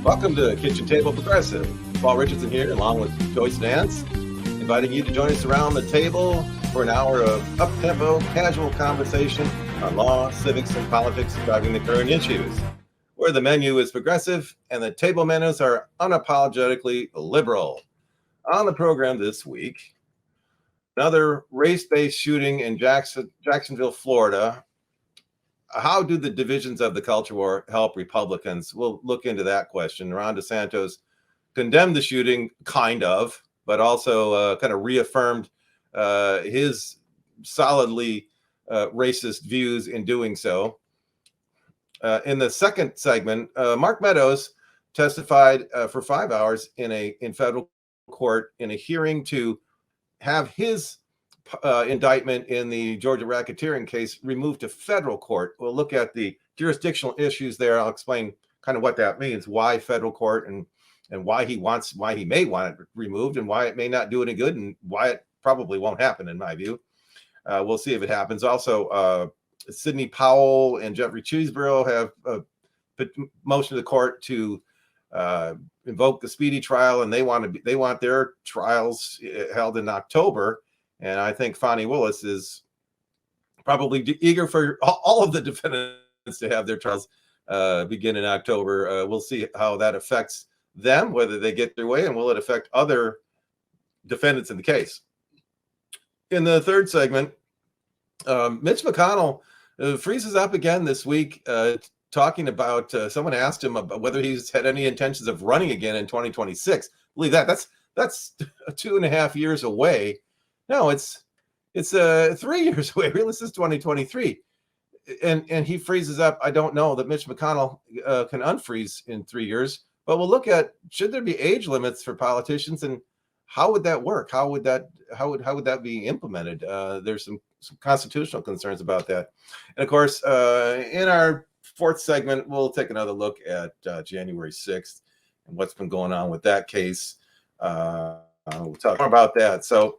Welcome to Kitchen Table Progressive. Paul Richardson here, along with Joyce Nance, inviting you to join us around the table for an hour of up-tempo, casual conversation on law, civics, and politics driving the current issues, where the menu is progressive and the table manners are unapologetically liberal. On the program this week, another race-based shooting in Jacksonville, Florida. How do the divisions of the culture war help Republicans? We'll look into that question. Ron DeSantis condemned the shooting, kind of, but also kind of reaffirmed his solidly racist views in doing so. In the second segment, Mark Meadows testified for 5 hours in federal court in a hearing to have his indictment in the Georgia racketeering case removed to federal court. We'll look at the jurisdictional issues there. I'll explain kind of what that means, why federal court, and why he may want it removed, and why it may not do any good, and why it probably won't happen, in my view. We'll see if it happens. Also, Sidney Powell and Jeffrey Cheeseborough have put motion to the court to invoke the speedy trial, and they want their trials held in October. And I think Fani Willis is probably eager for all of the defendants to have their trials begin in October. We'll see how that affects them, whether they get their way, and will it affect other defendants in the case. In the third segment, Mitch McConnell freezes up again this week, talking about someone asked him about whether he's had any intentions of running again in 2026. Believe that's 2.5 years away. No, it's 3 years away. Really, this is 2023, and he freezes up. I don't know that Mitch McConnell can unfreeze in 3 years, but we'll look at, should there be age limits for politicians, and how would that work? How would that be implemented? There's some constitutional concerns about that, and of course, in our fourth segment, we'll take another look at January 6th and what's been going on with that case. We'll talk more about that. So.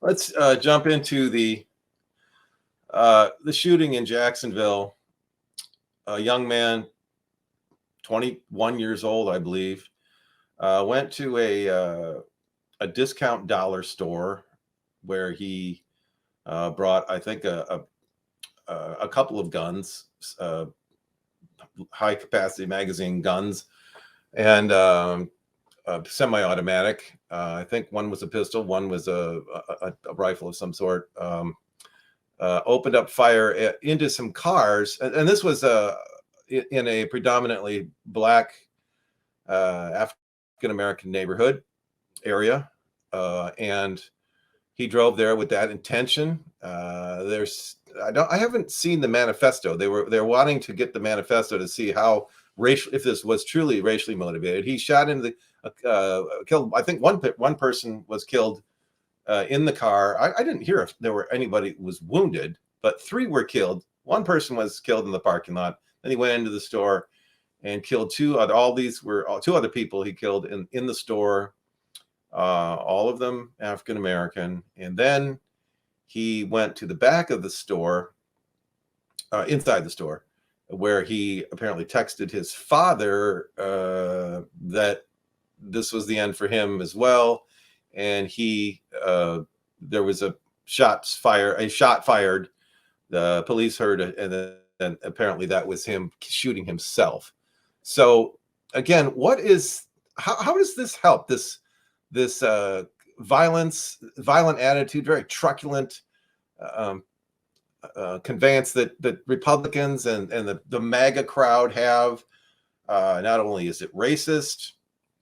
Let's jump into the shooting in Jacksonville. A young man, 21 years old, I believe, went to a discount dollar store where he brought, I think, a couple of guns, high capacity magazine guns, and semi-automatic. I think one was a pistol, one was a rifle of some sort. Opened up fire into some cars, and this was in a predominantly black African-American neighborhood area, and he drove there with that intention. I haven't seen the manifesto. They're wanting to get the manifesto to see how racial, if this was truly racially motivated. He shot into the killed. I think one person was killed in the car. I didn't hear if there were anybody who was wounded, but 3 were killed. One person was killed in the parking lot. Then he went into the store and killed 2 other. All these were 2 other people he killed in the store. All of them African American. And then he went to the back of the store, inside the store, where he apparently texted his father that this was the end for him as well. And there was a shot fired. The police heard it, and then apparently that was him shooting himself. So again, how does this help? This violent attitude, very truculent conveyance that Republicans and the MAGA crowd have. Not only is it racist,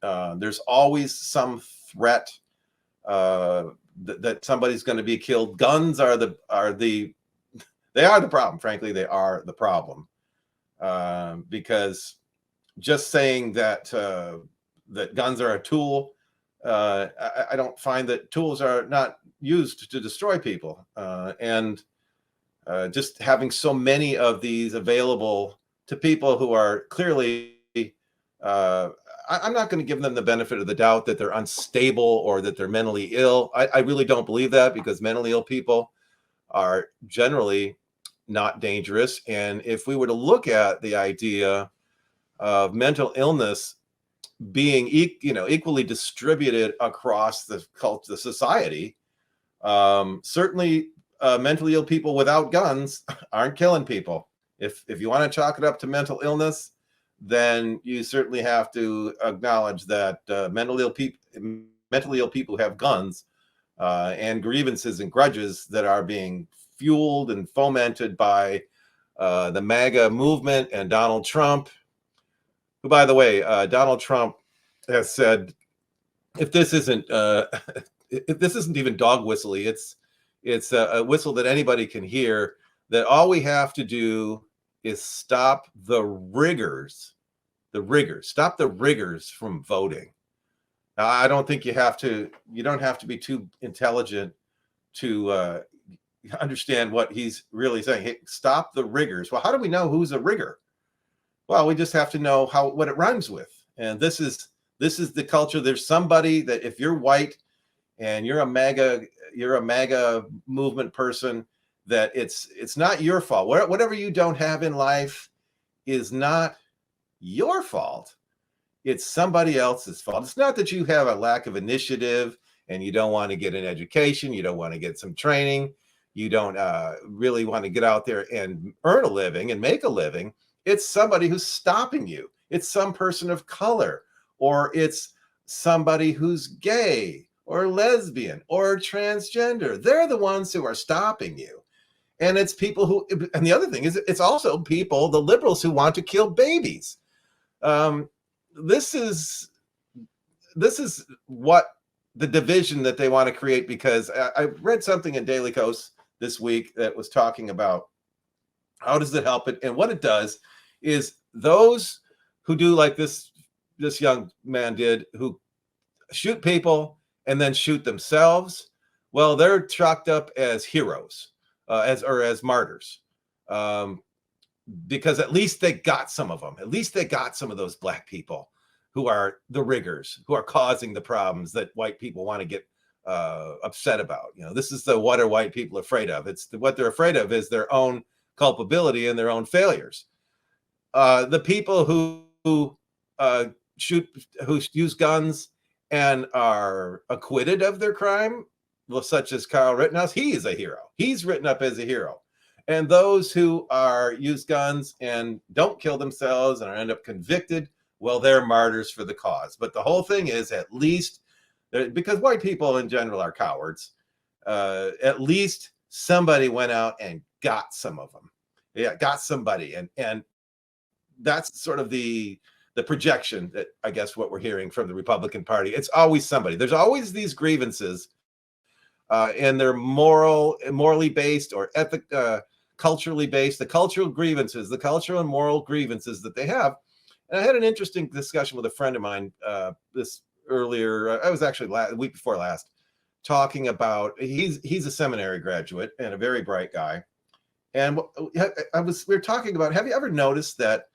there's always some threat that somebody's going to be killed. Guns are the problem. Frankly, they are the problem, because just saying that guns are a tool, I don't find that tools are not used to destroy people, and just having so many of these available to people who are clearly, I'm not going to give them the benefit of the doubt that they're unstable or that they're mentally ill. I really don't believe that, because mentally ill people are generally not dangerous. And if we were to look at the idea of mental illness being equally distributed across the society. Certainly, mentally ill people without guns aren't killing people. If you want to chalk it up to mental illness, then you certainly have to acknowledge that mentally ill people who have guns and grievances and grudges that are being fueled and fomented by the MAGA movement and Donald Trump, who, by the way, Donald Trump has said, if this isn't even dog whistly, it's a whistle that anybody can hear, that all we have to do is stop the riggers stop the riggers from voting. Now, I don't think you don't have to be too intelligent to understand what he's really saying. Hey, stop the riggers. Well, how do we know who's a rigger? Well, we just have to know what it rhymes with. And this is the culture. There's somebody that, if you're white and you're a MAGA movement person, that it's not your fault. Whatever you don't have in life is not your fault. It's somebody else's fault. It's not that you have a lack of initiative and you don't want to get an education, you don't want to get some training, you don't really want to get out there and earn a living and make a living. It's somebody who's stopping you. It's some person of color, or it's somebody who's gay or lesbian or transgender. They're the ones who are stopping you. And it's people who, and the other thing is, it's also people, the liberals, who want to kill babies. This is what the division that they want to create, because I read something in Daily Kos this week that was talking about how does it help it, and what it does is those who do like this young man did, who shoot people and then shoot themselves, well, they're chalked up as heroes, as martyrs, because at least they got some of them. At least they got some of those black people who are the riggers, who are causing the problems that white people want to get upset about. This is what are white people afraid of? What they're afraid of is their own culpability and their own failures. The people who use guns and are acquitted of their crime, such as Kyle Rittenhouse, he is a hero. He's written up as a hero. And those who use guns and don't kill themselves and end up convicted, well, they're martyrs for the cause. But the whole thing is, at least, because white people in general are cowards, at least somebody went out and got some of them. Yeah, got somebody. And that's sort of the projection that, I guess, what we're hearing from the Republican Party. It's always somebody. There's always these grievances, and they're morally based or culturally based. The cultural grievances, the cultural and moral grievances that they have. And I had an interesting discussion with a friend of mine this earlier. I was actually the week before last, talking about, he's a seminary graduate and a very bright guy. And we were talking about, have you ever noticed that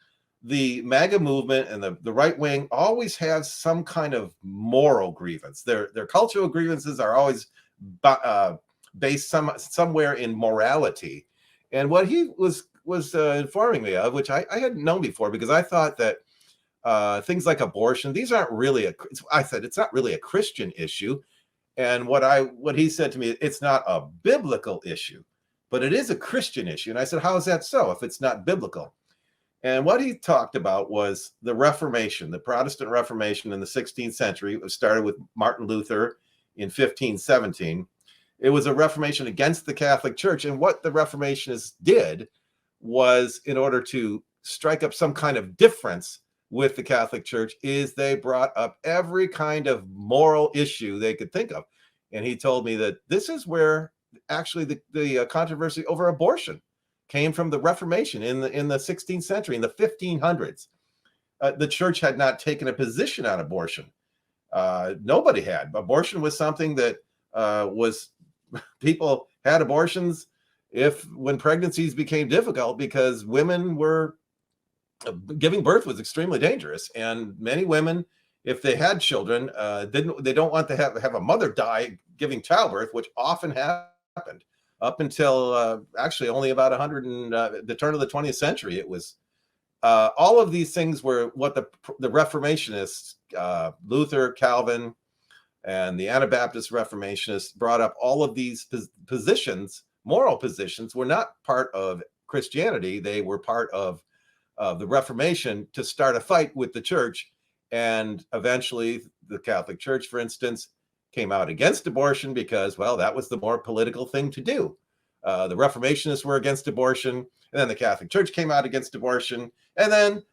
the MAGA movement and the right wing always has some kind of moral grievance? Their cultural grievances are always based somewhere in morality. And what he was informing me of, which I hadn't known before, because I thought that things like abortion, these aren't really I said it's not really a Christian issue. And what he said to me, it's not a biblical issue, but it is a Christian issue. And I said, how is that so, if it's not biblical? And what he talked about was the Reformation, the Protestant Reformation in the 16th century. It started with Martin Luther in 1517. It was a Reformation against the Catholic Church. And what the Reformationists did was, in order to strike up some kind of difference with the Catholic Church, is they brought up every kind of moral issue they could think of. And he told me that this is where actually the controversy over abortion came from, the Reformation in the 16th century, in the 1500s. The church had not taken a position on abortion. Nobody had. Abortion was something that people had abortions when pregnancies became difficult, because women were giving birth was extremely dangerous, and many women, if they had children, they don't want to have a mother die giving childbirth, which often happened up until actually only about the turn of the 20th century. It was all of these things were what the Reformationists, Luther, Calvin, and the Anabaptist Reformationists brought up. All of these positions, moral positions, were not part of Christianity. They were part of the Reformation to start a fight with the church. And eventually the Catholic Church, for instance, came out against abortion because, well, that was the more political thing to do. The Reformationists were against abortion, and then the Catholic Church came out against abortion. And then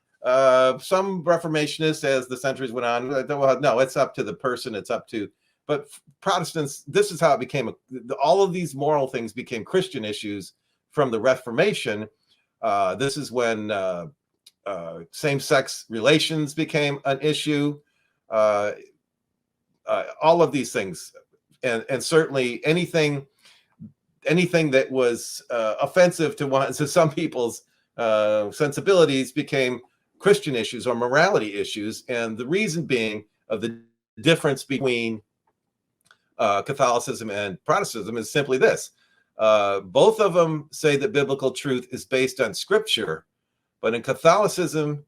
some Reformationists, as the centuries went on, well, no, it's up to the person, it's up to, but Protestants, this is how it became, all of these moral things became Christian issues from the Reformation. This is when same-sex relations became an issue. All of these things, and certainly anything that was offensive to some people's sensibilities became Christian issues or morality issues. And the reason being of the difference between Catholicism and Protestantism is simply this. Both of them say that biblical truth is based on Scripture, but in Catholicism,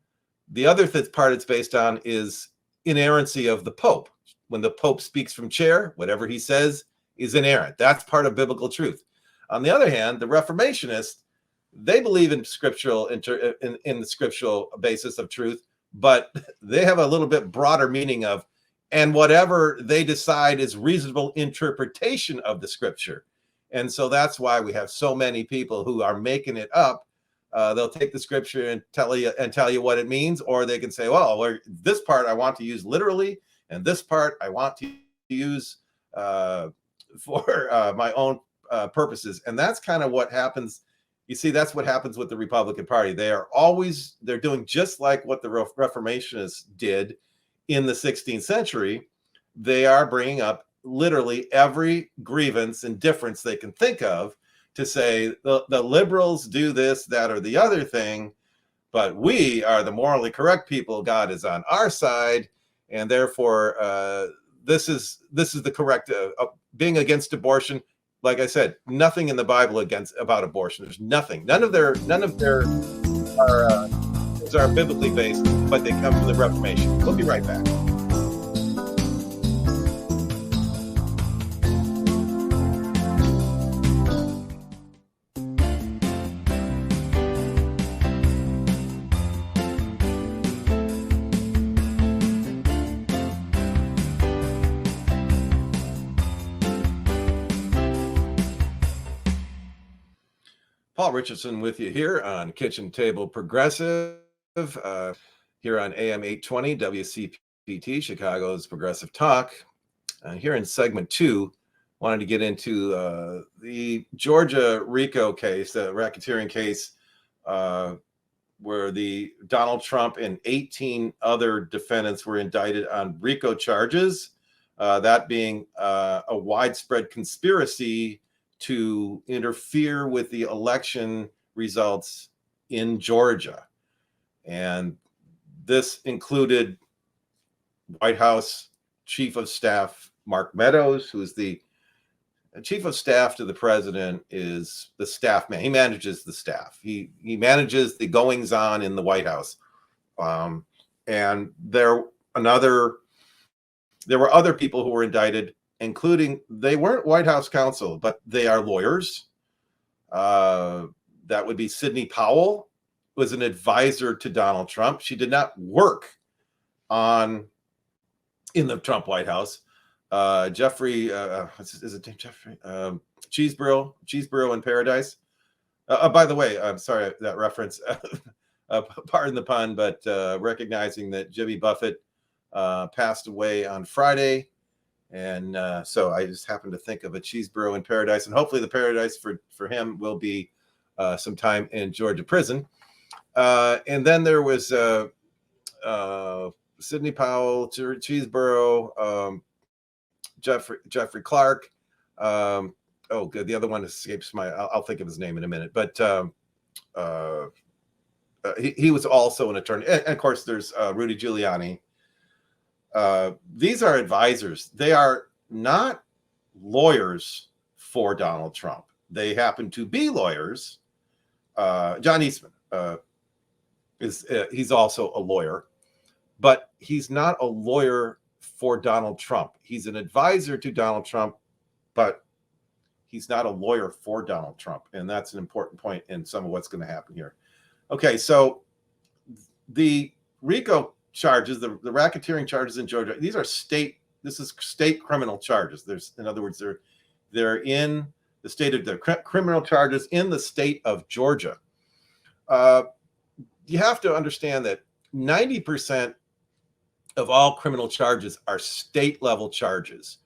the other part it's based on is inerrancy of the Pope. When the Pope speaks from chair, whatever he says is inerrant. That's part of biblical truth. On the other hand, the Reformationists, they believe in scriptural in the scriptural basis of truth, but they have a little bit broader meaning of, and whatever they decide is reasonable interpretation of the Scripture. And so that's why we have so many people who are making it up. They'll take the Scripture and tell you what it means, or they can say, well, this part I want to use literally, and this part I want to use for my own purposes. And that's kind of what happens. You see, that's what happens with the Republican Party. They're doing just like what the Reformationists did in the 16th century. They are bringing up literally every grievance and difference they can think of to say the liberals do this, that, or the other thing, but we are the morally correct people. God is on our side, and therefore this is the correct being against abortion. Like I said, nothing in the Bible about abortion. There's nothing. None of their are biblically based, but they come from the Reformation. We'll be right back. Paul Richardson with you here on Kitchen Table Progressive, here on AM 820 WCPT, Chicago's Progressive Talk. Here in segment 2, wanted to get into the Georgia RECO case, the racketeering case, where the Donald Trump and 18 other defendants were indicted on RICO charges, that being a widespread conspiracy to interfere with the election results in Georgia. And this included White House Chief of Staff Mark Meadows, who is the Chief of Staff to the president, is the staff man. He manages the staff. He manages the goings on in the White House. And there were other people who were indicted, including, they weren't White House counsel, but they are lawyers. That would be Sidney Powell, was an advisor to Donald Trump. She did not work in the Trump White House. Jeffrey, is it Jeffrey? Cheeseborough in Paradise. By the way, I'm sorry, that reference, pardon the pun, but recognizing that Jimmy Buffett passed away on Friday. And so I just happened to think of a Cheeseborough in Paradise, and hopefully the paradise for him will be some time in Georgia prison. And then there was Sidney Powell, Cheeseborough, Jeffrey Clark. Good. The other one escapes I'll think of his name in a minute. But he was also an attorney. And of course, there's Rudy Giuliani. These are advisors. They are not lawyers for Donald Trump. They happen to be lawyers. John Eastman. he's also a lawyer, but he's not a lawyer for Donald Trump. He's an advisor to Donald Trump, but he's not a lawyer for Donald Trump. And that's an important point in some of what's going to happen here. Okay, so the RICO charges, the racketeering charges in Georgia, this is state criminal charges. In other words, they're in the state of the criminal charges in the state of Georgia. You have to understand that 90% of all criminal charges are state level charges.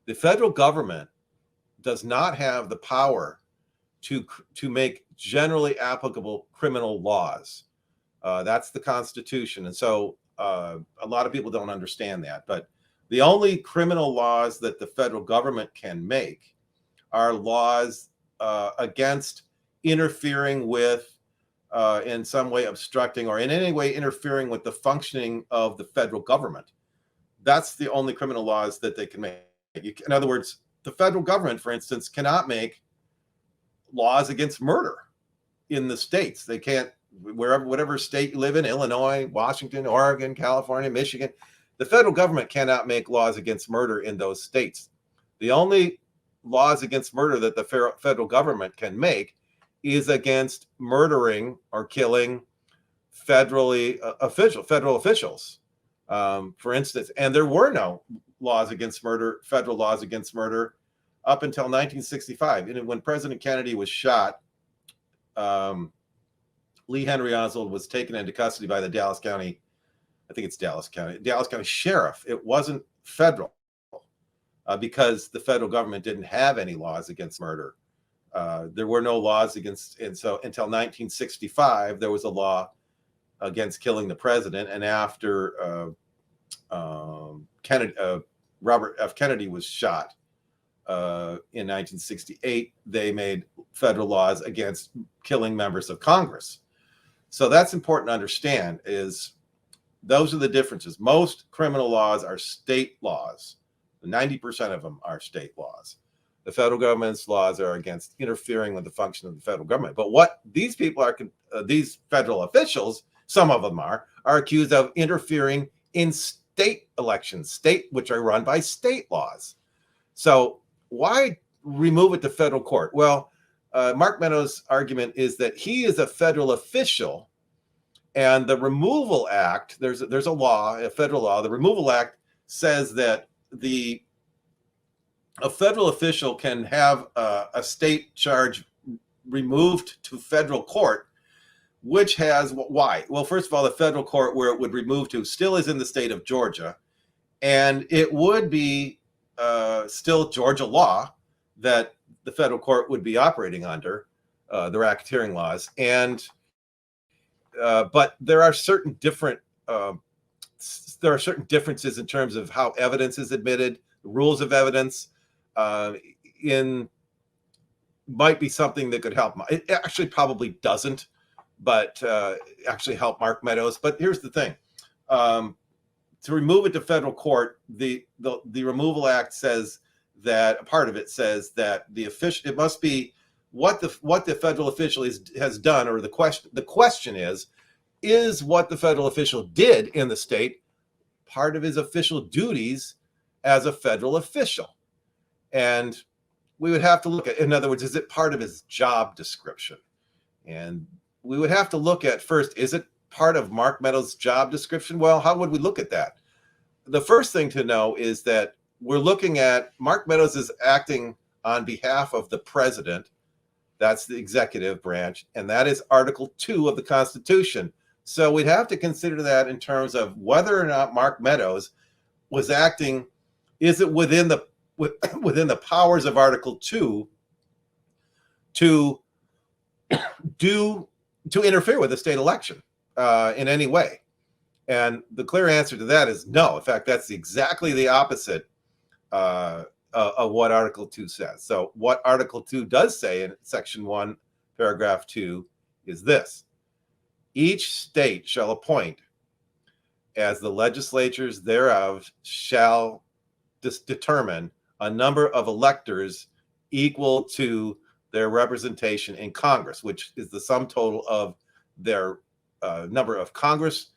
The federal government does not have the power to make generally applicable criminal laws. That's the Constitution. And so a lot of people don't understand that. But the only criminal laws that the federal government can make are laws against interfering with, in some way obstructing, or in any way interfering with the functioning of the federal government. That's the only criminal laws that they can make. In other words, the federal government, for instance, cannot make laws against murder in the states. They can't, whatever state you live in, Illinois, Washington, Oregon, California, Michigan, the federal government cannot make laws against murder in those states. The only laws against murder that the federal government can make is against murdering or killing federal officials, for instance. And there were no laws against murder, federal laws against murder, up until 1965. And when President Kennedy was shot, Lee Henry Oswald was taken into custody by the Dallas County sheriff. It wasn't federal, because the federal government didn't have any laws against murder. There were no laws against, and so until 1965, there was a law against killing the president. And after Robert F. Kennedy was shot in 1968, they made federal laws against killing members of Congress. So that's important to understand, is those are the differences. Most criminal laws are state laws. 90% of them are state laws. The federal government's laws are against interfering with the function of the federal government. But what these people are, these federal officials, some of them are accused of interfering in state elections, which are run by state laws. So why remove it to federal court? Well, Mark Meadows' argument is that he is a federal official, and the Removal Act, there's a law, a federal law, the Removal Act says that a federal official can have a state charge removed to federal court, which has, why? Well, first of all, the federal court where it would remove to still is in the state of Georgia, and it would be still Georgia law that the federal court would be operating under, the racketeering laws. And but there are certain differences in terms of how evidence is admitted, the rules of evidence. Might be something that could help. It actually probably doesn't, but actually help Mark Meadows. But here's the thing: to remove it to federal court, the Removal Act says that a part of it says that it must be what the federal official has done, or the question is what the federal official did in the state part of his official duties as a federal official. And we would have to look at, in other words, is it part of his job description? And we would have to look at first, is it part of Mark Meadows' job description? Well, how would we look at that? The first thing to know is that we're looking at Mark Meadows is acting on behalf of the president. That's the executive branch, and that is Article 2 of the Constitution. So we'd have to consider that in terms of whether or not Mark Meadows was acting, is it within the powers of Article 2 to interfere with the state election in any way? And the clear answer to that is no. In fact, that's exactly the opposite of what Article 2 says. So what Article 2 does say in Section 1, Paragraph 2 is this: each state shall appoint, as the legislatures thereof shall determine, a number of electors equal to their representation in Congress, which is the sum total of their number of Congress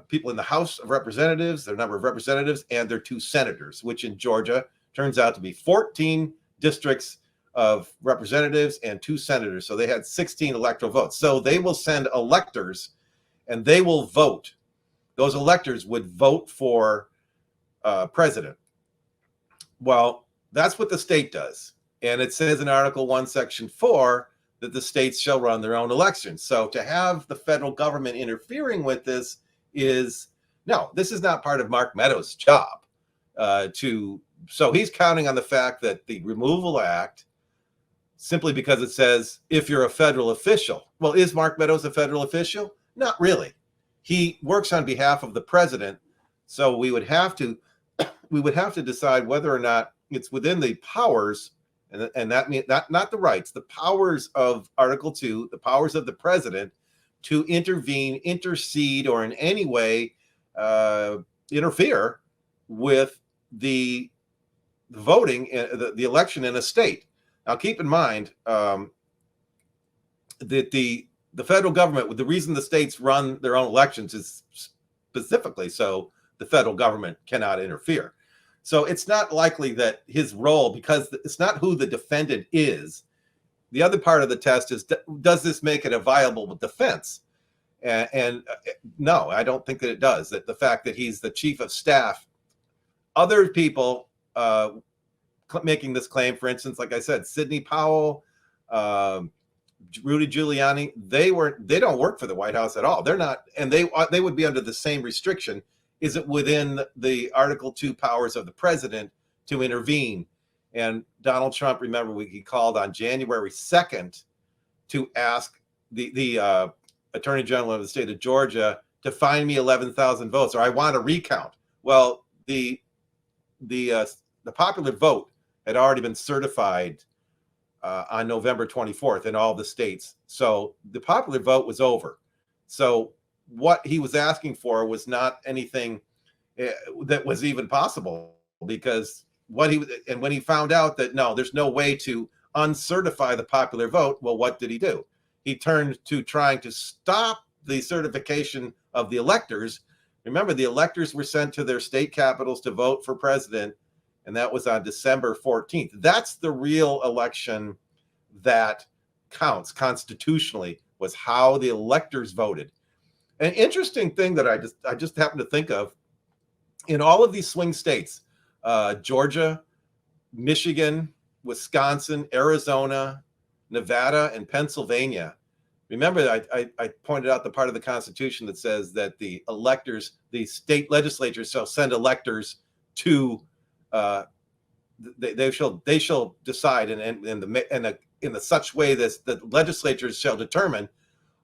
people in the House of Representatives, their number of representatives, and their 2 senators, which in Georgia turns out to be 14 districts of representatives and 2 senators. So they had 16 electoral votes. So they will send electors and they will vote. Those electors would vote for president. Well, that's what the state does. And it says in Article 1, Section 4, that the states shall run their own elections. So to have the federal government interfering with this this is not part of Mark Meadows' job. So he's counting on the fact that the Removal Act, simply because it says if you're a federal official. Well, is Mark Meadows a federal official? Not really. He works on behalf of the president. So we would have to decide whether or not it's within the powers, and that means not the rights, the powers of Article 2, the powers of the president to intervene, intercede, or in any way interfere with the voting, the election in a state. Now, keep in mind that the federal government, the reason the states run their own elections is specifically so the federal government cannot interfere. So it's not likely that his role, because it's not who the defendant is. The other part of the test is, does this make it a viable defense? And no, I don't think that it does. That the fact that he's the chief of staff, other people making this claim, for instance, like I said, Sidney Powell, Rudy Giuliani, they don't work for the White House at all. They're not, and they would be under the same restriction. Is it within the Article 2 powers of the president to intervene? And Donald Trump, remember, he called on January 2nd to ask the Attorney General of the state of Georgia to find me 11,000 votes, or I want a recount. Well, the popular vote had already been certified on November 24th in all the states. So the popular vote was over. So what he was asking for was not anything that was even possible, because when he found out that no, there's no way to uncertify the popular vote, well, what did he do? He turned to trying to stop the certification of the electors. Remember, the electors were sent to their state capitals to vote for president, and that was on December 14th. That's the real election that counts constitutionally, was how the electors voted. An interesting thing that I just happened to think of, in all of these swing states, Georgia, Michigan, Wisconsin, Arizona, Nevada, and Pennsylvania. Remember, I pointed out the part of the Constitution that says that the electors, the state legislatures shall send electors to, they shall decide in the such way that the legislatures shall determine.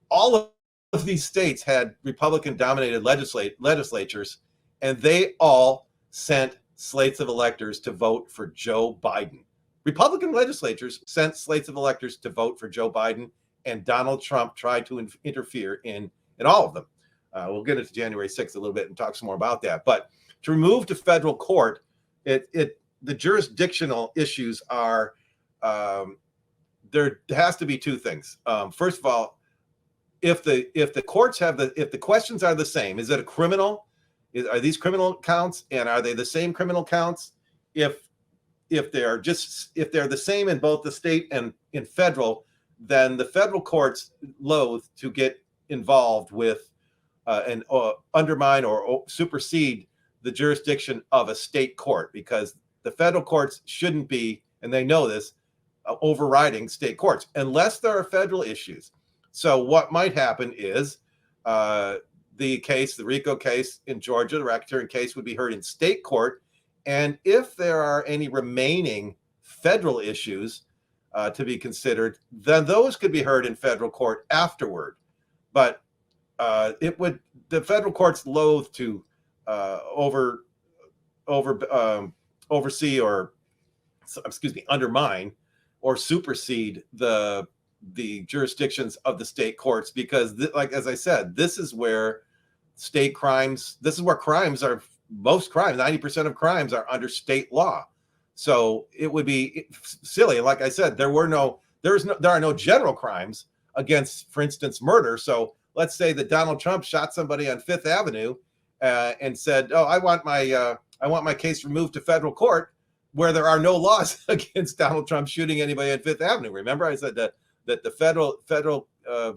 All of these states had Republican-dominated legislatures, and they all sent slates of electors to vote for Joe Biden. Republican legislatures sent slates of electors to vote for Joe Biden, and Donald Trump tried to interfere in all of them. We'll get into January 6th a little bit and talk some more about that. But to remove to federal court, the jurisdictional issues are, there has to be 2 things. First of all, if the courts if the questions are the same, is it a criminal? Are these criminal counts, and are they the same criminal counts? If they're the same in both the state and in federal, then the federal courts loathe to get involved with and undermine or supersede the jurisdiction of a state court, because the federal courts shouldn't be, and they know this, overriding state courts unless there are federal issues. So what might happen is the RECO case in Georgia, the racketeering case, would be heard in state court. And if there are any remaining federal issues to be considered, then those could be heard in federal court afterward. But the federal courts loathe to oversee or, undermine or supersede the jurisdictions of the state courts, because as I said, this is where crimes are, most crimes, 90% of crimes are under state law. So it would be silly. Like I said, there are no general crimes against, for instance, murder. So let's say that Donald Trump shot somebody on Fifth Avenue and said, "Oh, I want my case removed to federal court," where there are no laws against Donald Trump shooting anybody on Fifth Avenue. Remember, I said that the federal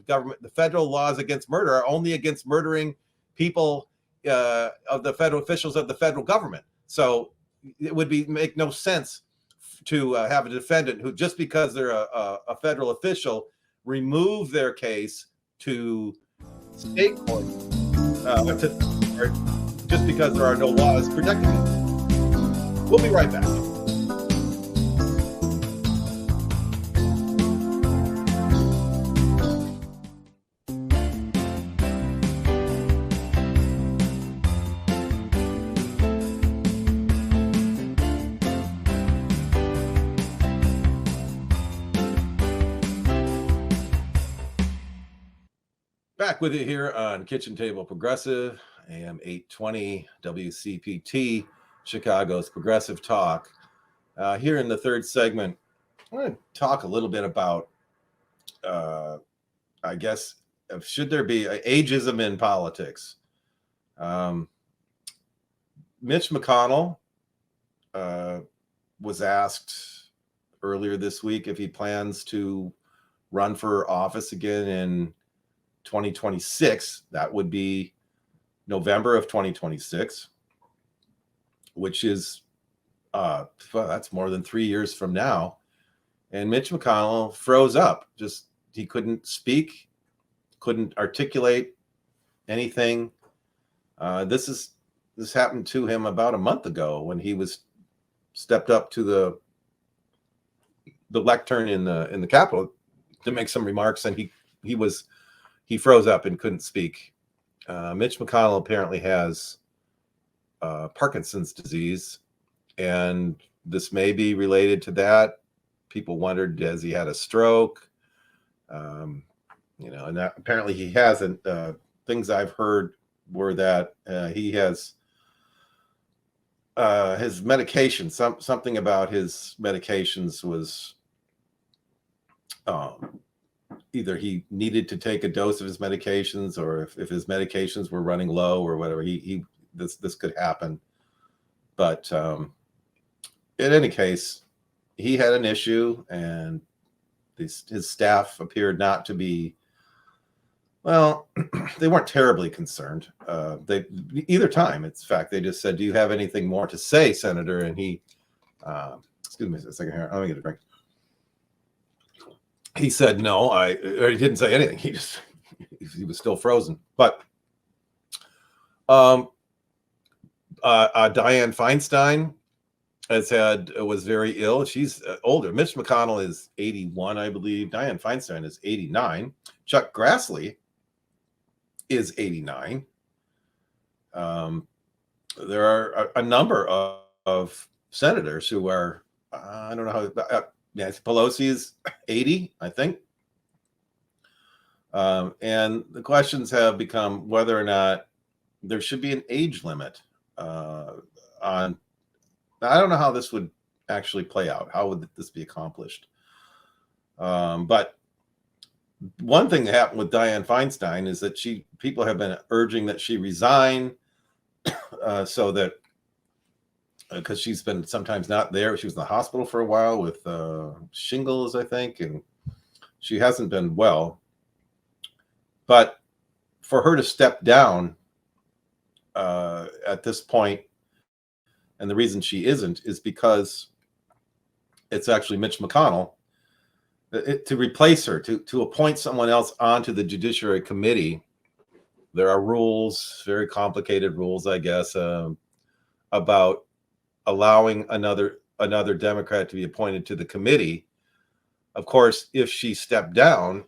government, the federal laws against murder are only against murdering people of the federal officials of the federal government. So it would make no sense to have a defendant who, just because they're a federal official, remove their case to state court just because there are no laws protecting it. We'll be right back. Back with you here on Kitchen Table Progressive, AM 820 WCPT, Chicago's Progressive Talk. Here in the third segment, I want to talk a little bit about, I guess, should there be ageism in politics? Mitch McConnell was asked earlier this week if he plans to run for office again in 2026. That would be November of 2026, which is that's more than 3 years from now. And Mitch McConnell froze up. He couldn't speak, couldn't articulate anything. This happened to him about a month ago when he stepped up to the lectern in the Capitol to make some remarks, and he froze up and couldn't speak. Mitch McConnell apparently has Parkinson's disease, and this may be related to that. People wondered, has he had a stroke? And that, apparently he hasn't. Things I've heard were that he has his medication. Something about his medications was either he needed to take a dose of his medications, or if his medications were running low or whatever, this could happen. But in any case, he had an issue, and his staff appeared not to be, well, they weren't terribly concerned. Either time, in fact, they just said, "Do you have anything more to say, Senator?" And he, excuse me a second here, let me get a drink. He said no. Or he didn't say anything. He was still frozen. But Dianne Feinstein was very ill. She's older. Mitch McConnell is 81, I believe. Dianne Feinstein is 89. Chuck Grassley is 89. There are a number of senators who are, I don't know how. Nancy Pelosi is 80, I think. And the questions have become whether or not there should be an age limit on. I don't know how this would actually play out. How would this be accomplished? But one thing that happened with Dianne Feinstein is that people have been urging that she resign so that, because she's been sometimes not there. She was in the hospital for a while with shingles, I think, and she hasn't been well. But for her to step down at this point, and the reason she isn't is because it's actually Mitch McConnell to replace her, to appoint someone else onto the Judiciary Committee. There are rules, very complicated rules, I guess, about allowing another Democrat to be appointed to the committee. Of course, if she stepped down,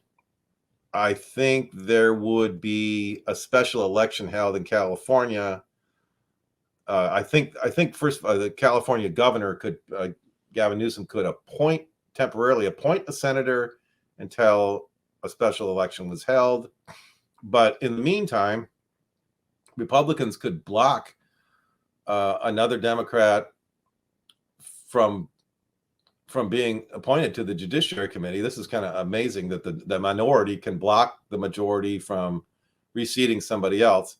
I think there would be a special election held in California. I think first the California governor could, Gavin Newsom, could temporarily appoint a senator until a special election was held. But in the meantime, Republicans could block another Democrat from being appointed to the Judiciary Committee. This is kind of amazing that the minority can block the majority from reseating somebody else.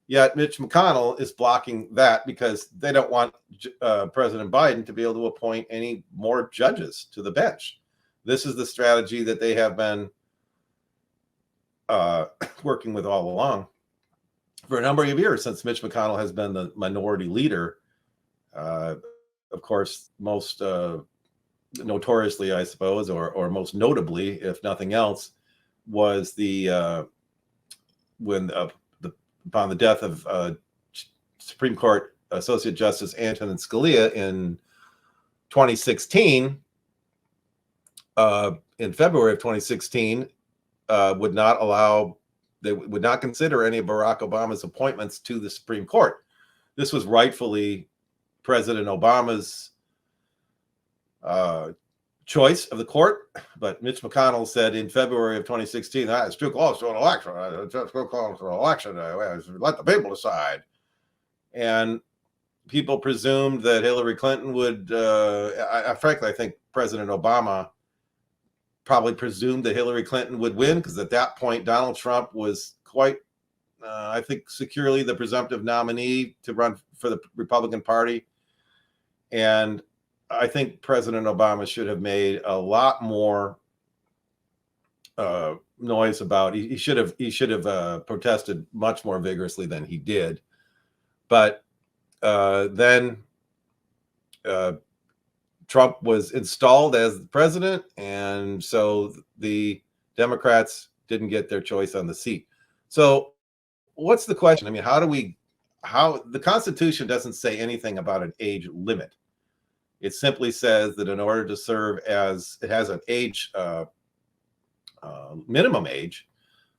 Yet Mitch McConnell is blocking that because they don't want President Biden to be able to appoint any more judges to the bench. This is the strategy that they have been working with all along for a number of years since Mitch McConnell has been the minority leader. Of course, most notoriously, I suppose, or most notably, if nothing else, was the upon the death of Supreme Court Associate Justice Antonin Scalia in 2016. In February of 2016, would not consider any of Barack Obama's appointments to the Supreme Court. This was rightfully President Obama's choice of the court, but Mitch McConnell said in February of 2016, it's too close to an election. It's too close to an election. Let the people decide. And people presumed that Hillary Clinton would, frankly, I think President Obama probably presumed that Hillary Clinton would win, because at that point, Donald Trump was quite, I think, securely the presumptive nominee to run for the Republican Party. And I think President Obama should have made a lot more noise about. He should have protested much more vigorously than he did. But then Trump was installed as the president, and so the Democrats didn't get their choice on the seat. So, what's the question? I mean, how the Constitution doesn't say anything about an age limit. It simply says that in order to serve as, it has an age, minimum age.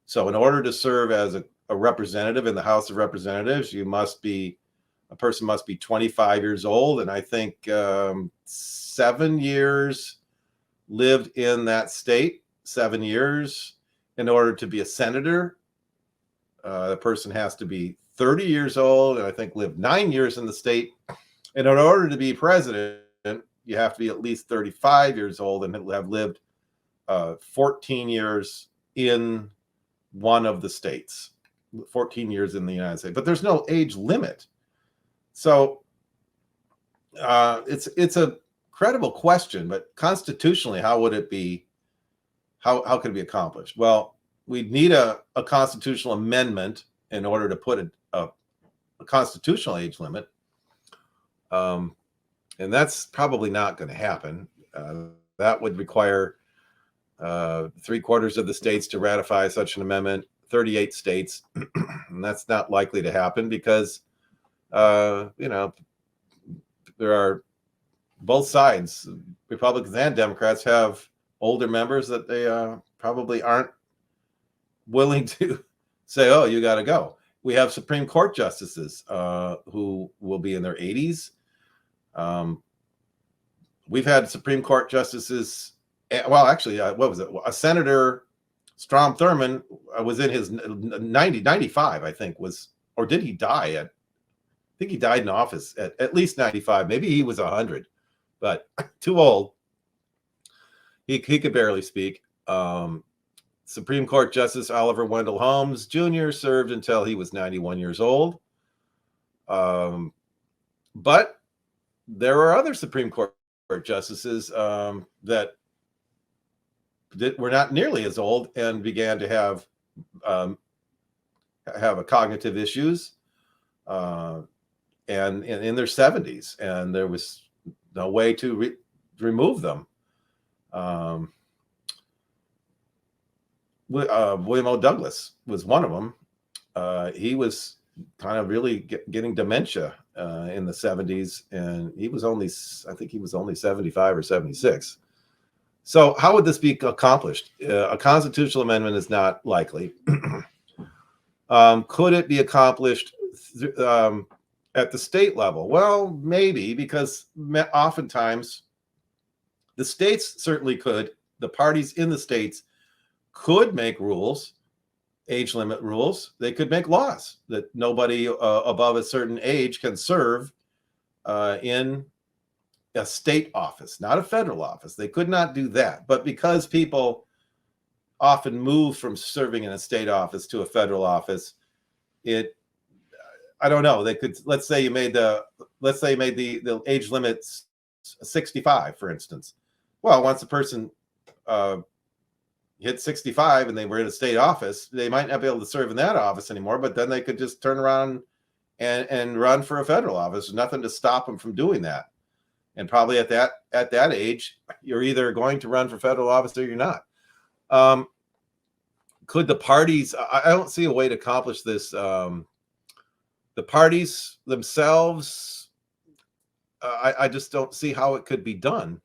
So in order to serve as a representative in the House of Representatives, a person must be 25 years old. And I think 7 years lived in that state, 7 years. In order to be a senator, the person has to be 30 years old, and I think lived 9 years in the state. And in order to be president, you have to be at least 35 years old and have lived 14 years in one of the states, 14 years in the United States. But there's no age limit. So it's a credible question, but constitutionally, how would it be? How could it be accomplished? Well, we'd need a constitutional amendment in order to put a constitutional age limit. And that's probably not going to happen. That would require 3/4 of the states to ratify such an amendment, 38 states. And that's not likely to happen because, there are both sides, Republicans and Democrats, have older members that they probably aren't willing to say, oh, you got to go. We have Supreme Court justices who will be in their 80s. We've had Supreme Court justices. Well, actually, what was it? A Senator Strom Thurmond was in his 95, I think, or did he die I think he died in office at least 95. Maybe he was 100, but too old. He could barely speak. Supreme Court Justice Oliver Wendell Holmes Jr. served until he was 91 years old. But there are other Supreme Court justices that were not nearly as old and began to have a cognitive issues and in their 70s, and there was no way to remove them. William O. Douglas was one of them. He was kind of really getting dementia in the 70s, and I think he was only 75 or 76. So how would this be accomplished? A constitutional amendment is not likely. Could it be accomplished at the state level? Well, maybe, because oftentimes the states certainly could. The parties in the states could make rules, age limit rules. They could make laws that nobody above a certain age can serve in a state office, not a federal office. They could not do that. But because people often move from serving in a state office to a federal office. I don't know. They could, let's say you made the age limit 65, for instance. Well, once a person hit 65 and they were in a state office, they might not be able to serve in that office anymore, but then they could just turn around and run for a federal office. There's nothing to stop them from doing that. And probably at that age, you're either going to run for federal office or you're not. Could the parties, I don't see a way to accomplish this. The parties themselves, I just don't see how it could be done.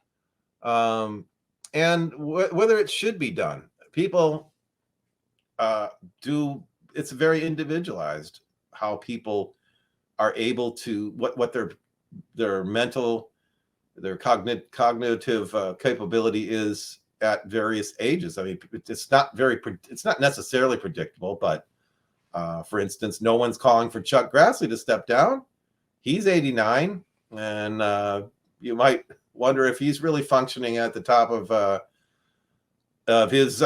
And whether it should be done. People it's very individualized how people are able to, what their mental, their cognitive capability is at various ages. I mean, it's not necessarily predictable, but for instance, no one's calling for Chuck Grassley to step down. He's 89, and you might wonder if he's really functioning at the top of his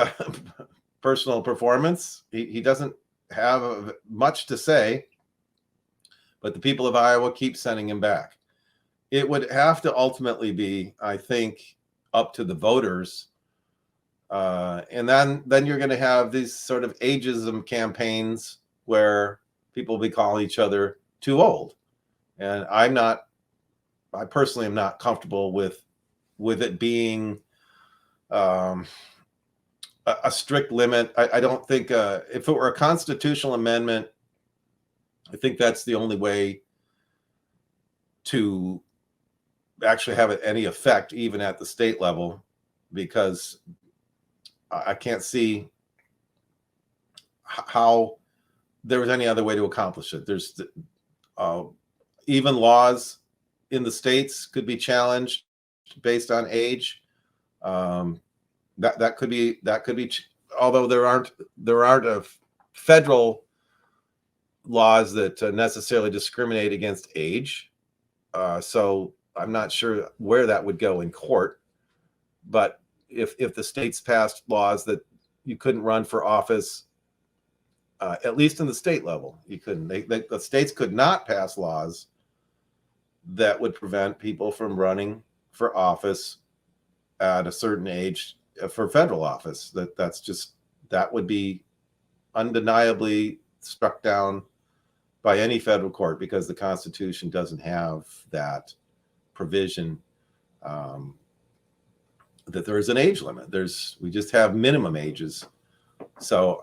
personal performance. He doesn't have much to say, but the people of Iowa keep sending him back. It would have to ultimately be, I think, up to the voters. And then you're going to have these sort of ageism campaigns where people will be calling each other too old. And I personally am not comfortable with it being a strict limit. I don't think if it were a constitutional amendment, I think that's the only way to actually have any effect, even at the state level, because I can't see how there was any other way to accomplish it. There's even laws in the states could be challenged based on age. That could be, although there aren't federal laws that necessarily discriminate against age. So I'm not sure where that would go in court. But if the states passed laws that you couldn't run for office, at least in the state level, you couldn't. The states could not pass laws that would prevent people from running for office at a certain age for federal office. That would be undeniably struck down by any federal court, because the Constitution doesn't have that provision that there is an age limit. We just have minimum ages. So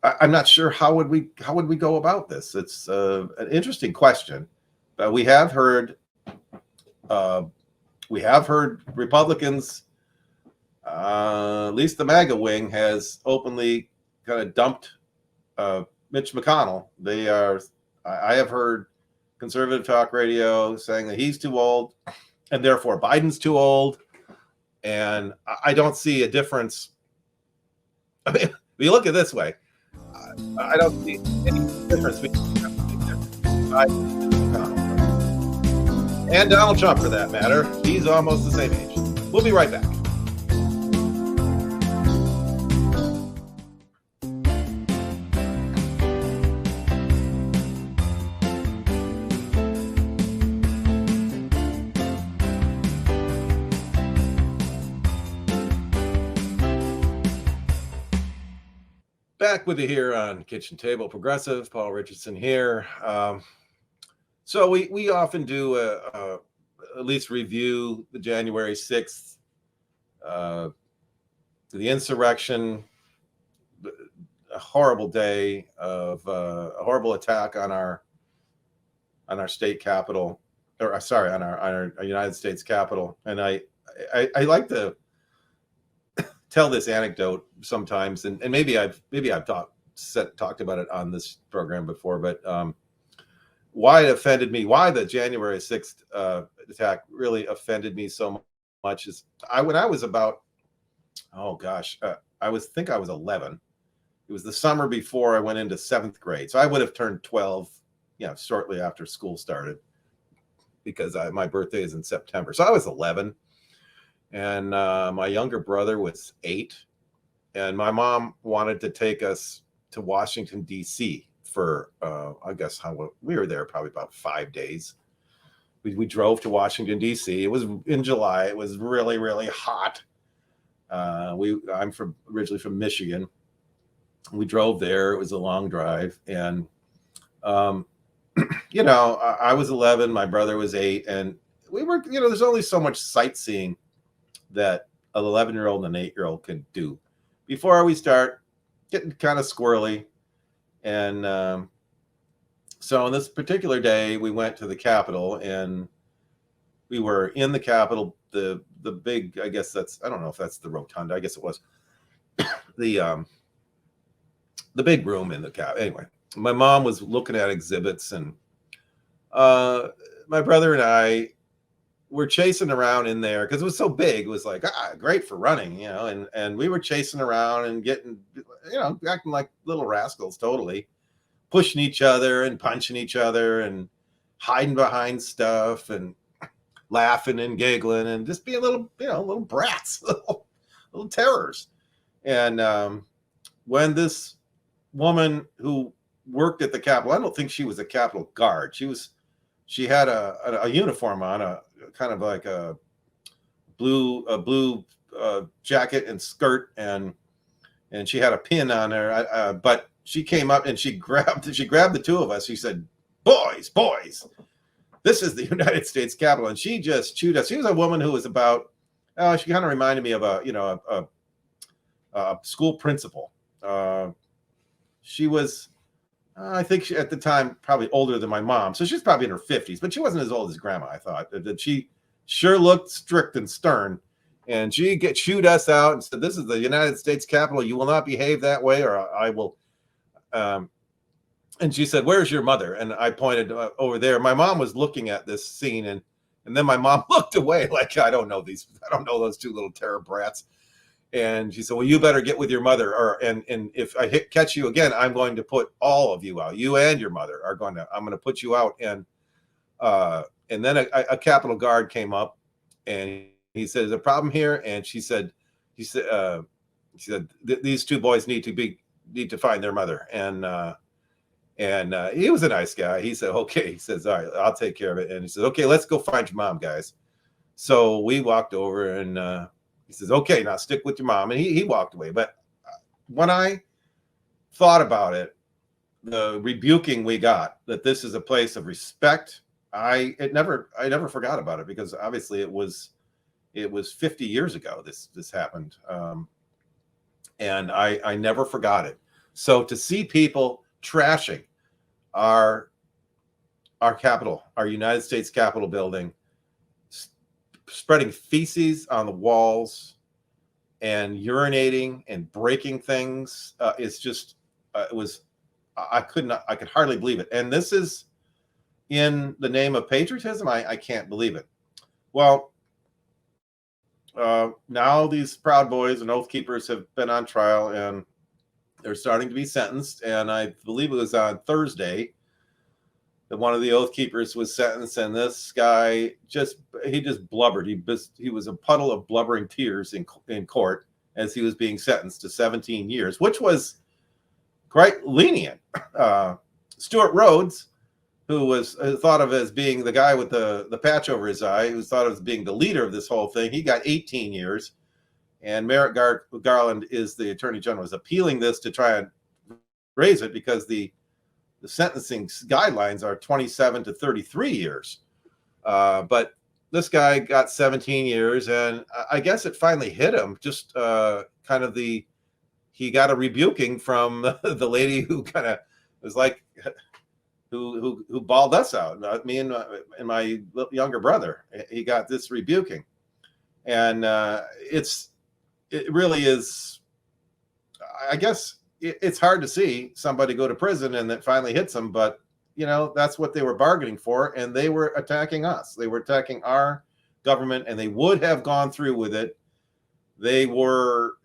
I'm not sure how would we go about this. It's an interesting question, but we have heard Republicans, at least the MAGA wing, has openly kind of dumped Mitch McConnell. I have heard conservative talk radio saying that he's too old and therefore Biden's too old. And I don't see a difference. I mean, if you look at it this way, I don't see any difference between Biden and Donald Trump, for that matter. He's almost the same age. We'll be right back. Back with you here on Kitchen Table Progressive. Paul Richardson here. So we often do at least review the January 6th, the insurrection, a horrible day of a horrible attack on our state capitol, or sorry, on our United States Capitol. And I like to tell this anecdote sometimes, and maybe I've talked about it on this program before, but why it offended me, why the January 6th attack really offended me so much is when I was about, I think I was 11. It was the summer before I went into 7th grade. So I would have turned 12, shortly after school started, because my birthday is in September. So I was 11. And my younger brother was 8. and my mom wanted to take us to Washington, D.C. for, I guess we were there probably about 5 days. We drove to Washington, D.C. It was in July. It was really, really hot. I'm originally from Michigan. We drove there. It was a long drive. And, I was 11, my brother was 8. And we were, there's only so much sightseeing that an 11-year-old and an 8-year-old can do before we start getting kind of squirrely. And so on this particular day, we went to the Capitol, and we were in the Capitol, the big, I guess I don't know if that's the rotunda, I guess it was the big room in the Capitol. Anyway, my mom was looking at exhibits, and my brother and I were chasing around in there because it was so big. It was like, great for running, and we were chasing around and getting, acting like little rascals, totally pushing each other and punching each other and hiding behind stuff and laughing and giggling and just being little brats, little terrors. And when this woman who worked at the Capitol, I don't think she was a Capitol guard. She had a uniform on, a kind of like a blue jacket and skirt, and she had a pin on her. But she came up and she grabbed the two of us. She said, boys, this is the United States Capitol. And she just chewed us. She was a woman who was about, she kind of reminded me of a school principal. She was, I think at the time, probably older than my mom. So she's probably in her 50s, but she wasn't as old as Grandma, I thought. That she sure looked strict and stern. And she chewed us out and said, this is the United States Capitol. You will not behave that way, or I will. And she said, where's your mother? And I pointed over there. My mom was looking at this scene, and then my mom looked away like, I don't know those two little terror brats. And she said, well, you better get with your mother, and if I catch you again, I'm going to put all of you out. You and your mother I'm going to put you out. And then a Capitol guard came up, and he said, is a problem here? And he said, these two boys need to find their mother. And he was a nice guy. He said, okay. He says, all right, I'll take care of it. And he says, okay, let's go find your mom, guys. So we walked over, and he says, okay, now stick with your mom. And he walked away. But when I thought about it, the rebuking we got, that this is a place of respect, I never forgot about it, because obviously it was 50 years ago this happened. And I never forgot it. So to see people trashing our Capitol, our United States Capitol building, spreading feces on the walls and urinating and breaking things, it's just, I could hardly believe it. And this is in the name of patriotism. I can't believe it. Well, now these Proud Boys and Oath Keepers have been on trial, and they're starting to be sentenced. And I believe it was on Thursday that one of the Oath Keepers was sentenced, and this guy just blubbered. He was a puddle of blubbering tears in court as he was being sentenced to 17 years, which was quite lenient. Stuart Rhodes, who was thought of as being the guy with the patch over his eye, who was thought of as being the leader of this whole thing, he got 18 years. And Merrick Garland is the Attorney General, is appealing this to try and raise it, because the sentencing guidelines are 27 to 33 years. But this guy got 17 years, and I guess it finally hit him. Just he got a rebuking from the lady who kind of was like, who bawled us out, me and my younger brother. He got this rebuking, and it really is. I guess it's hard to see somebody go to prison and that finally hits them, but that's what they were bargaining for, and they were attacking us. They were attacking our government, and they would have gone through with it. They were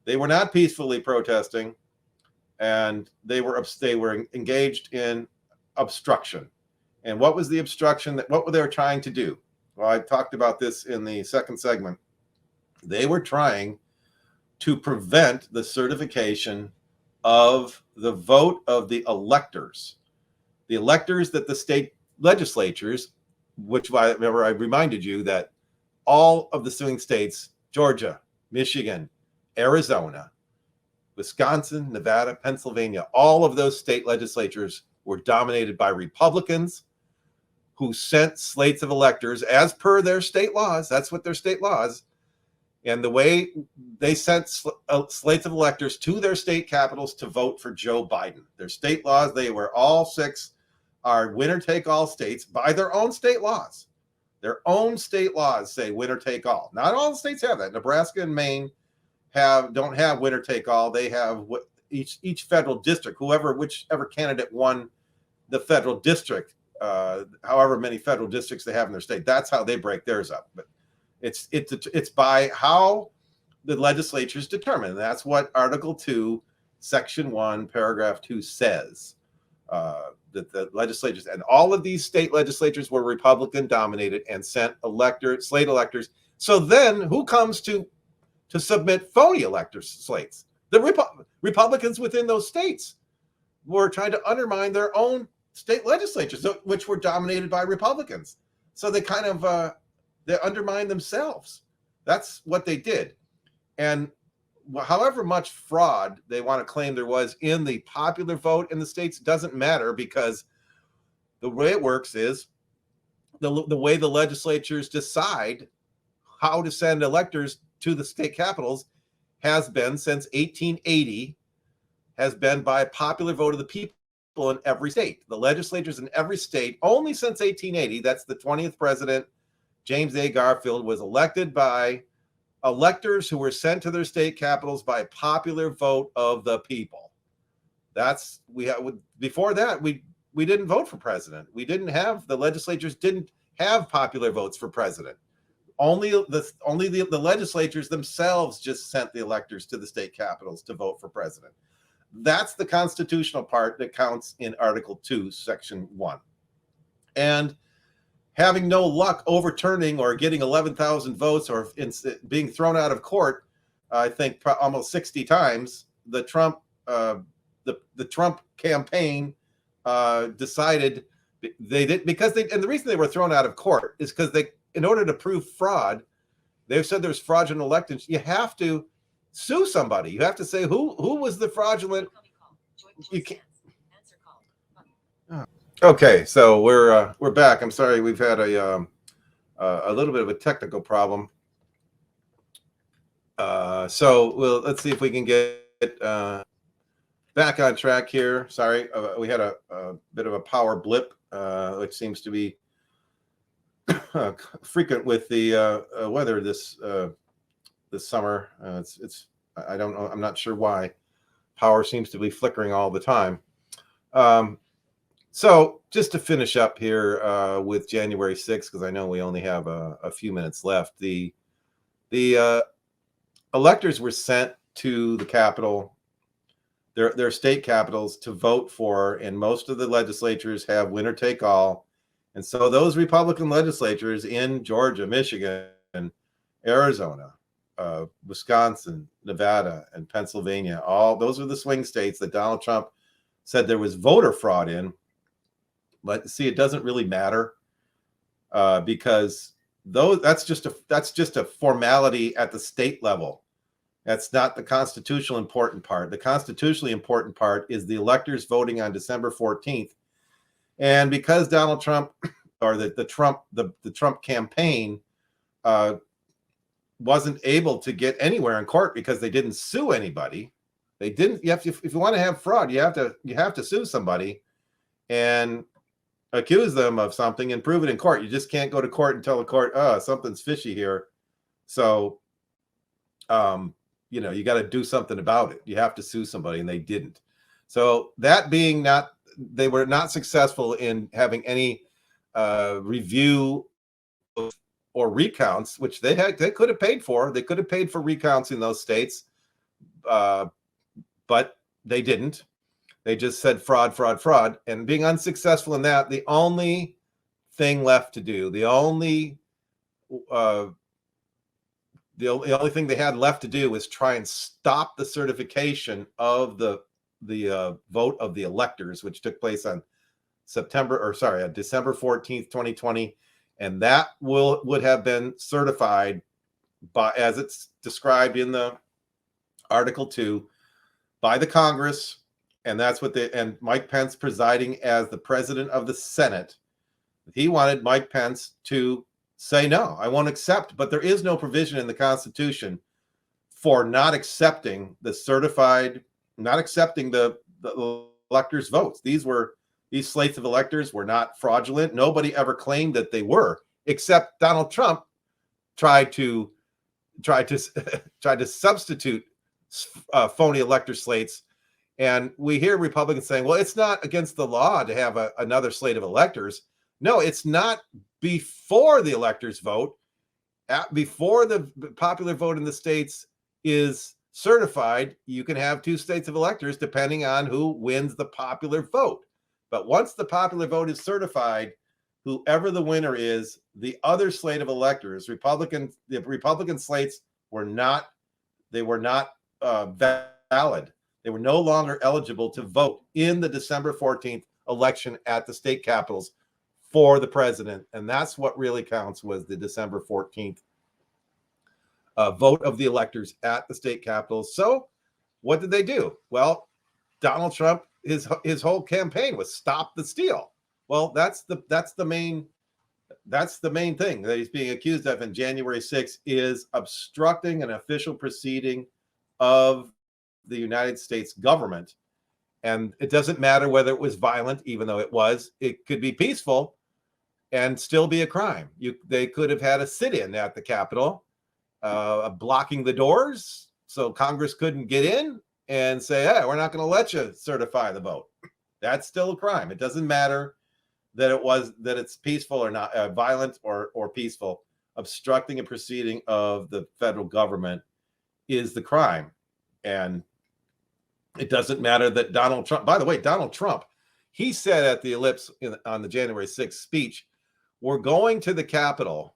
not peacefully protesting, and they were engaged in obstruction. And what was the obstruction? What were they trying to do? Well, I talked about this in the second segment. They were trying to prevent the certification of the vote of the electors that the state legislatures, which remember I reminded you that all of the swing states, Georgia, Michigan, Arizona, Wisconsin, Nevada, Pennsylvania, all of those state legislatures were dominated by Republicans who sent slates of electors as per their state laws. That's what their state laws. And the way they sent slates of electors to their state capitals to vote for Joe Biden. Their state laws, they were all 6 are winner-take-all states by their own state laws. Their own state laws say winner-take-all. Not all the states have that. Nebraska and Maine don't have winner-take-all. They have each federal district, whichever candidate won the federal district, however many federal districts they have in their state. That's how they break theirs up. But it's by how the legislatures determine. And that's what Article 2, Section 1, Paragraph 2 says. That the legislatures and all of these state legislatures were Republican dominated and sent slate electors. So then who comes to submit phony electors slates? The Republicans within those states were trying to undermine their own state legislatures, which were dominated by Republicans. So they kind of they undermined themselves. That's what they did. And however much fraud they want to claim there was in the popular vote in the states doesn't matter, because the way it works is the way the legislatures decide how to send electors to the state capitals has been since 1880, has been by popular vote of the people in every state. The legislatures in every state, only since 1880, that's the 20th president, James A. Garfield, was elected by electors who were sent to their state capitals by popular vote of the people. Before that, we didn't vote for president. The legislatures didn't have popular votes for president. Only the legislatures themselves just sent the electors to the state capitals to vote for president. That's the constitutional part that counts in Article 2, Section 1. And having no luck overturning or getting 11,000 votes or being thrown out of court, I think almost 60 times, the Trump campaign decided they did, and the reason they were thrown out of court is because in order to prove fraud, they've said there's fraudulent elections. You have to sue somebody. You have to say who was the fraudulent. You can't. Okay, so we're back. I'm sorry, we've had a little bit of a technical problem. So let's see if we can get back on track here. Sorry, we had a bit of a power blip, which seems to be frequent with the weather this summer. I don't know. I'm not sure why. Power seems to be flickering all the time. So just to finish up here with January 6th, because I know we only have a few minutes left, the electors were sent to the Capitol, their state capitals, to vote for, and most of the legislatures have winner take all. And so those Republican legislatures in Georgia, Michigan, Arizona, Wisconsin, Nevada, and Pennsylvania, all those are the swing states that Donald Trump said there was voter fraud in. But see, it doesn't really matter because that's just a formality at the state level. That's not the constitutional important part. The constitutionally important part is the electors voting on December 14th. And because Donald Trump or the Trump campaign wasn't able to get anywhere in court because they didn't sue anybody. They didn't. If you want to have fraud, you have to sue somebody and accuse them of something and prove it in court. You just can't go to court and tell the court, something's fishy here. So, you got to do something about it. You have to sue somebody, and they didn't. So that being they were not successful in having any review or recounts, which they could have paid for. They could have paid for recounts in those states, but they didn't. They just said fraud, fraud, fraud. And being unsuccessful in that, the only thing left to do, the only the only thing they had left to do was try and stop the certification of the vote of the electors, which took place on December 14th, 2020. And that would have been certified by, as it's described in the Article 2, by the Congress. And that's what and Mike Pence presiding as the president of the Senate. He wanted Mike Pence to say, no, I won't accept. But there is no provision in the Constitution for not accepting the electors' votes. These slates of electors were not fraudulent. Nobody ever claimed that they were, except Donald Trump tried to substitute phony elector slates. And we hear Republicans saying, well, it's not against the law to have another slate of electors. No, it's not before the electors vote. Before the popular vote in the states is certified, you can have two slates of electors depending on who wins the popular vote. But once the popular vote is certified, whoever the winner is, the other slate of electors, the Republican slates were not valid. They were no longer eligible to vote in the December 14th election at the state capitals for the president. And that's what really counts, was the December 14th vote of the electors at the state capitals. So what did they do? Well, Donald Trump, his whole campaign was stop the steal. Well, that's the main thing that he's being accused of in January 6th, is obstructing an official proceeding of the United States government. And it doesn't matter whether it was violent, even though it could be peaceful and still be a crime. They could have had a sit-in at the Capitol, blocking the doors so Congress couldn't get in and say, hey, we're not going to let you certify the vote. That's still a crime. It doesn't matter that it's peaceful or not, violent or peaceful. Obstructing a proceeding of the federal government is the crime. And it doesn't matter that Donald Trump, by the way, he said at the Ellipse on the January 6th speech, we're going to the Capitol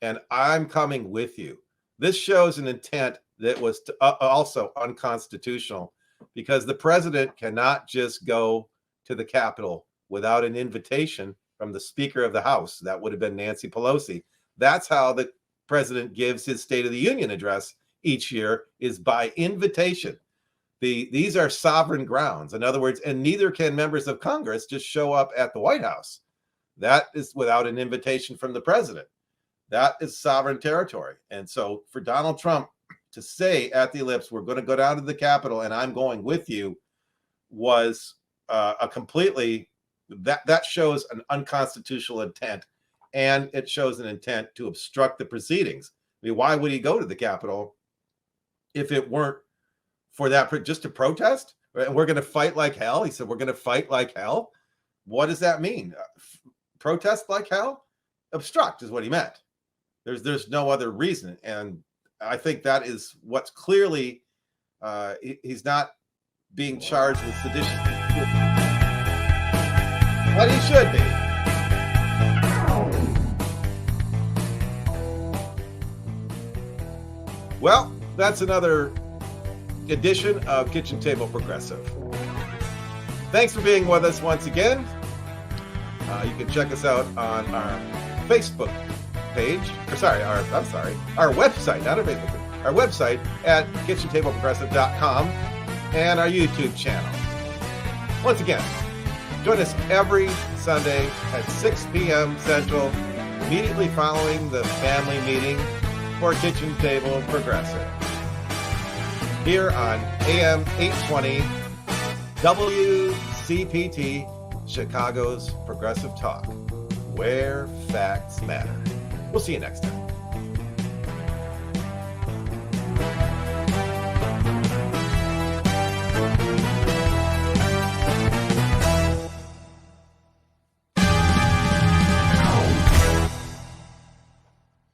and I'm coming with you. This shows an intent that was also unconstitutional, because the president cannot just go to the Capitol without an invitation from the Speaker of the House. That would have been Nancy Pelosi. That's how the president gives his State of the Union address each year, is by invitation. These are sovereign grounds. In other words, and neither can members of Congress just show up at the White House. That is without an invitation from the president. That is sovereign territory. And so for Donald Trump to say at the Ellipse, we're going to go down to the Capitol and I'm going with you, was a completely, that shows an unconstitutional intent, and it shows an intent to obstruct the proceedings. I mean, why would he go to the Capitol if it weren't for that, just to protest? And we're going to fight like hell. He said, we're going to fight like hell. What does that mean? Protest like hell? Obstruct is what he meant. There's no other reason. And I think that is what's clearly, he's not being charged with sedition. But he should be. Well, that's another edition of Kitchen Table Progressive. Thanks for being with us once again. You can check us out on our Facebook page, our website, not our Facebook page, our website at kitchentableprogressive.com, and our YouTube channel. Once again, join us every Sunday at 6 p.m. Central, immediately following the family meeting for Kitchen Table Progressive, here on AM 820 WCPT, Chicago's Progressive Talk, where facts matter. We'll see you next time.